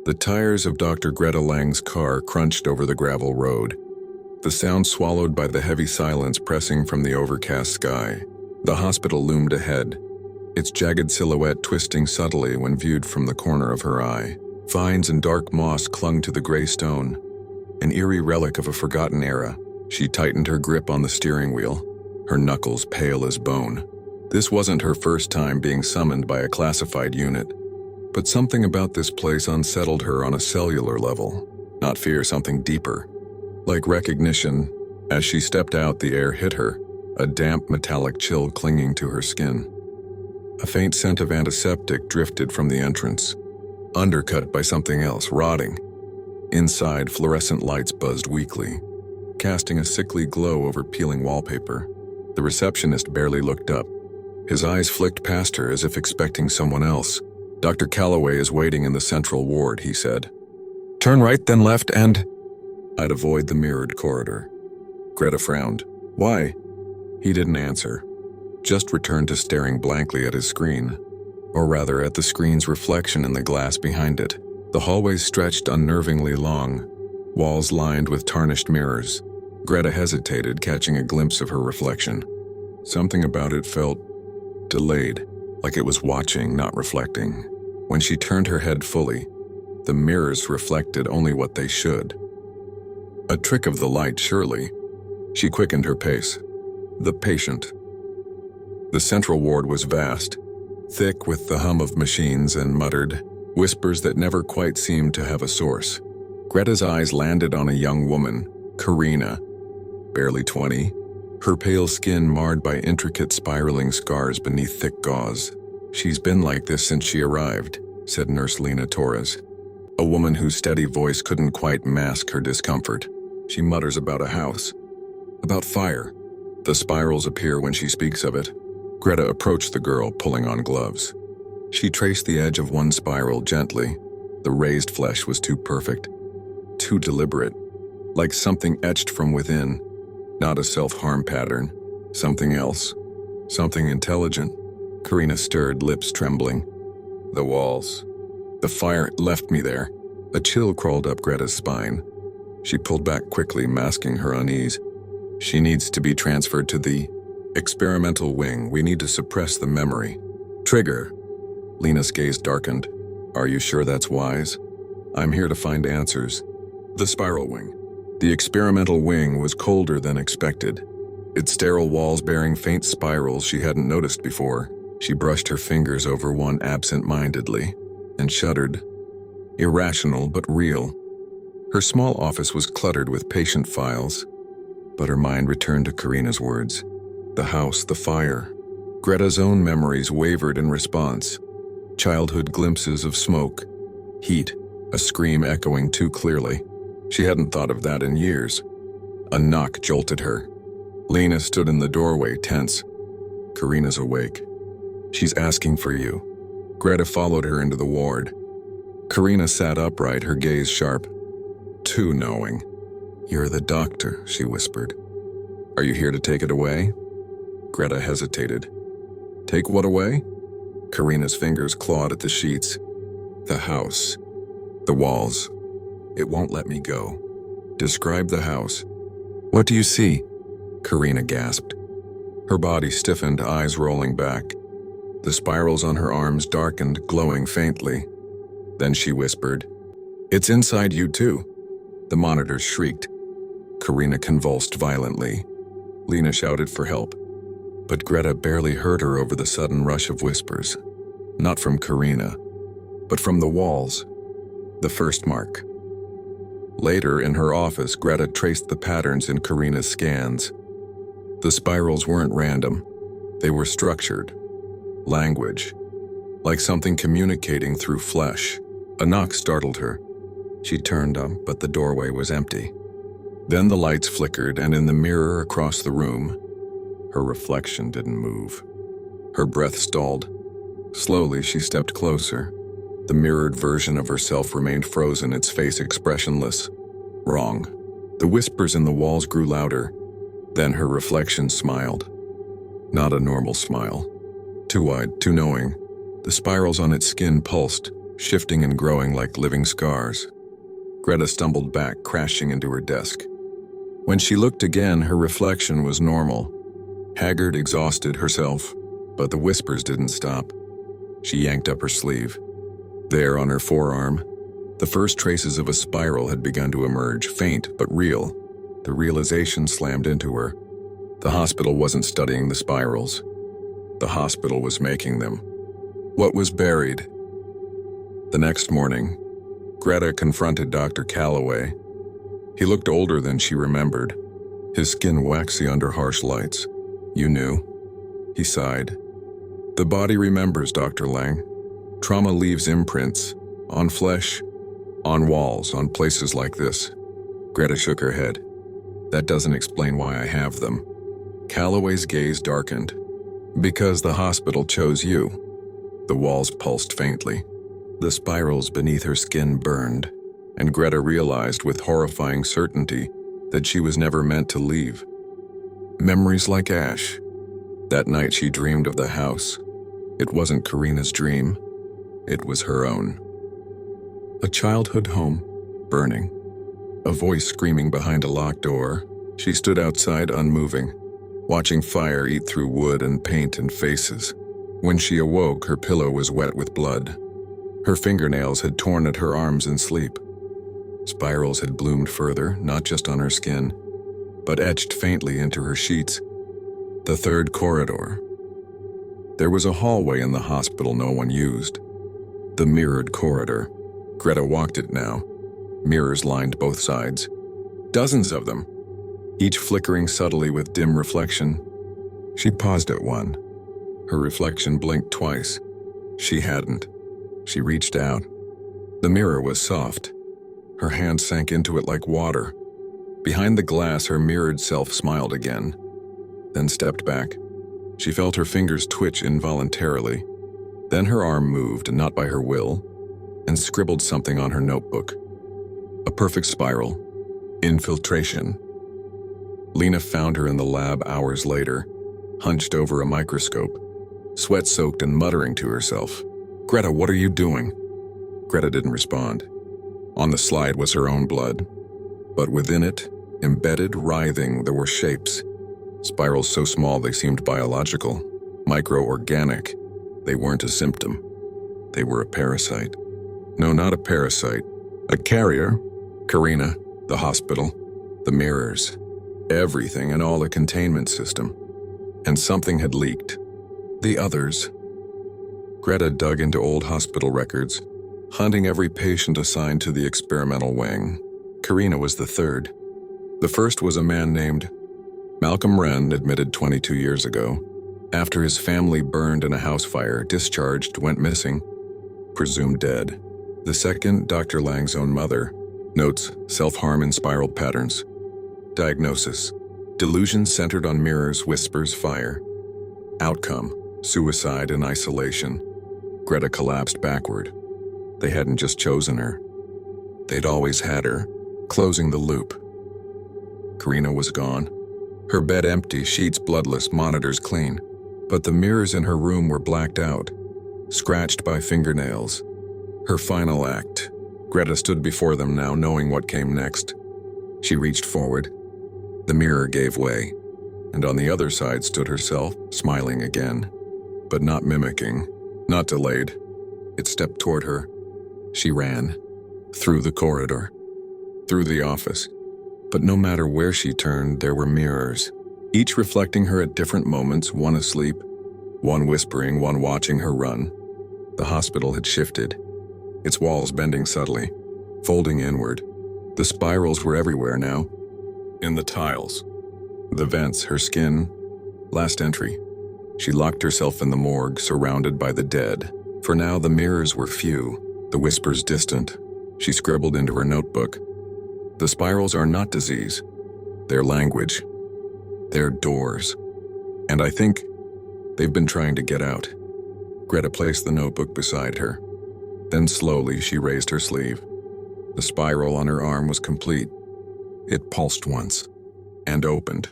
The tires of Dr. Greta Lang's car crunched over the gravel road, the sound swallowed by the heavy silence pressing from the overcast sky. The hospital loomed ahead, its jagged silhouette twisting subtly when viewed from the corner of her eye. Vines and dark moss clung to the gray stone, an eerie relic of a forgotten era. She tightened her grip on the steering wheel, her knuckles pale as bone. This wasn't her first time being summoned by a classified unit, but something about this place unsettled her on a cellular level. Not fear, something deeper. Like recognition, as she stepped out, the air hit her, a damp metallic chill clinging to her skin. A faint scent of antiseptic drifted from the entrance, undercut by something else, rotting. Inside, fluorescent lights buzzed weakly, casting a sickly glow over peeling wallpaper. The receptionist barely looked up. His eyes flicked past her as if expecting someone else. "Dr. Calloway is waiting in the central ward," he said. "Turn right, then left, and—" "I'd avoid the mirrored corridor." Greta frowned. "Why?" He didn't answer, just returned to staring blankly at his screen, or rather at the screen's reflection in the glass behind it. The hallways stretched unnervingly long, walls lined with tarnished mirrors. Greta hesitated, catching a glimpse of her reflection. Something about it felt delayed, like it was watching, not reflecting. When she turned her head fully, the mirrors reflected only what they should. A trick of the light, surely. She quickened her pace. The patient. The central ward was vast, thick with the hum of machines and muttered whispers that never quite seemed to have a source. Greta's eyes landed on a young woman, Karina, barely 20, her pale skin marred by intricate spiraling scars beneath thick gauze. "She's been like this since she arrived," said Nurse Lena Torres, a woman whose steady voice couldn't quite mask her discomfort. "She mutters about a house, about fire. The spirals appear when she speaks of it." Greta approached the girl, pulling on gloves. She traced the edge of one spiral gently. The raised flesh was too perfect, too deliberate, like something etched from within. Not a self-harm pattern, something else, something intelligent. Karina stirred, lips trembling. "The walls. The fire left me there." A chill crawled up Greta's spine. She pulled back quickly, masking her unease. "She needs to be transferred to the experimental wing. We need to suppress the memory." "Trigger." Lena's gaze darkened. "Are you sure that's wise?" "I'm here to find answers." The spiral wing. The experimental wing was colder than expected, its sterile walls bearing faint spirals she hadn't noticed before. She brushed her fingers over one absent-mindedly and shuddered. Irrational but real. Her small office was cluttered with patient files, but her mind returned to Karina's words. The house, the fire. Greta's own memories wavered in response. Childhood glimpses of smoke, heat, a scream echoing too clearly. She hadn't thought of that in years. A knock jolted her. Lena stood in the doorway, tense. "Karina's awake. She's asking for you." Greta followed her into the ward. Karina sat upright, her gaze sharp. Too knowing. "You're the doctor," she whispered. "Are you here to take it away?" Greta hesitated. "Take what away?" Karina's fingers clawed at the sheets. "The house. The walls. It won't let me go." "Describe the house." "What do you see?" Karina gasped. Her body stiffened, eyes rolling back. The spirals on her arms darkened, glowing faintly. Then she whispered, "It's inside you too." The monitors shrieked. Karina convulsed violently. Lena shouted for help, but Greta barely heard her over the sudden rush of whispers. Not from Karina, but from the walls. The first mark. Later, in her office, Greta traced the patterns in Karina's scans. The spirals weren't random. They were structured. Language. Like something communicating through flesh. A knock startled her. She turned up, but the doorway was empty. Then the lights flickered, and in the mirror across the room, her reflection didn't move. Her breath stalled. Slowly, she stepped closer. The mirrored version of herself remained frozen, its face expressionless. Wrong. The whispers in the walls grew louder. Then her reflection smiled. Not a normal smile. Too wide, too knowing. The spirals on its skin pulsed, shifting and growing like living scars. Greta stumbled back, crashing into her desk. When she looked again, her reflection was normal. Haggard, exhausted herself, but the whispers didn't stop. She yanked up her sleeve. There, on her forearm, the first traces of a spiral had begun to emerge, faint but real. The realization slammed into her. The hospital wasn't studying the spirals. The hospital was making them. What was buried? The next morning, Greta confronted Dr. Calloway. He looked older than she remembered, his skin waxy under harsh lights. "You knew?" He sighed. "The body remembers, Dr. Lang. Trauma leaves imprints, on flesh, on walls, on places like this." Greta shook her head. "That doesn't explain why I have them." Calloway's gaze darkened. "Because the hospital chose you." The walls pulsed faintly. The spirals beneath her skin burned, and Greta realized with horrifying certainty that she was never meant to leave. Memories like ash. That night she dreamed of the house. It wasn't Karina's dream. It was her own. A childhood home, burning. A voice screaming behind a locked door. She stood outside unmoving, watching fire eat through wood and paint and faces. When she awoke, her pillow was wet with blood. Her fingernails had torn at her arms in sleep. Spirals had bloomed further, not just on her skin, but etched faintly into her sheets. The third corridor. There was a hallway in the hospital no one used. The mirrored corridor. Greta walked it now. Mirrors lined both sides. Dozens of them, each flickering subtly with dim reflection. She paused at one. Her reflection blinked twice. She hadn't. She reached out. The mirror was soft. Her hand sank into it like water. Behind the glass, her mirrored self smiled again, then stepped back. She felt her fingers twitch involuntarily. Then her arm moved, not by her will, and scribbled something on her notebook. A perfect spiral. Infiltration. Lena found her in the lab hours later, hunched over a microscope, sweat-soaked and muttering to herself. "Greta, what are you doing?" Greta didn't respond. On the slide was her own blood, but within it, embedded, writhing, there were shapes. Spirals so small they seemed biological, micro-organic. They weren't a symptom. They were a parasite. No, not a parasite. A carrier. Karina, the hospital, the mirrors, everything in all the containment system. And something had leaked. The others. Greta dug into old hospital records, hunting every patient assigned to the experimental wing. Karina was the third. The first was a man named Malcolm Wren, admitted 22 years ago. After his family burned in a house fire, discharged, went missing, presumed dead. The second, Dr. Lang's own mother. Notes, self-harm in spiral patterns. Diagnosis, delusion centered on mirrors, whispers, fire. Outcome, suicide in isolation. Greta collapsed backward. They hadn't just chosen her. They'd always had her, closing the loop. Karina was gone. Her bed empty, sheets bloodless, monitors clean. But the mirrors in her room were blacked out, scratched by fingernails. Her final act. Greta stood before them now, knowing what came next. She reached forward. The mirror gave way, and on the other side stood herself, smiling again, but not mimicking, not delayed. It stepped toward her. She ran, through the corridor, through the office. But no matter where she turned, there were mirrors, each reflecting her at different moments, one asleep, one whispering, one watching her run. The hospital had shifted, its walls bending subtly, folding inward. The spirals were everywhere now. In the tiles, the vents, her skin. Last entry. She locked herself in the morgue, surrounded by the dead. For now, the mirrors were few, the whispers distant. She scribbled into her notebook. The spirals are not disease. They're language. They're doors. And I think they've been trying to get out. Greta placed the notebook beside her. Then slowly she raised her sleeve. The spiral on her arm was complete. It pulsed once and opened.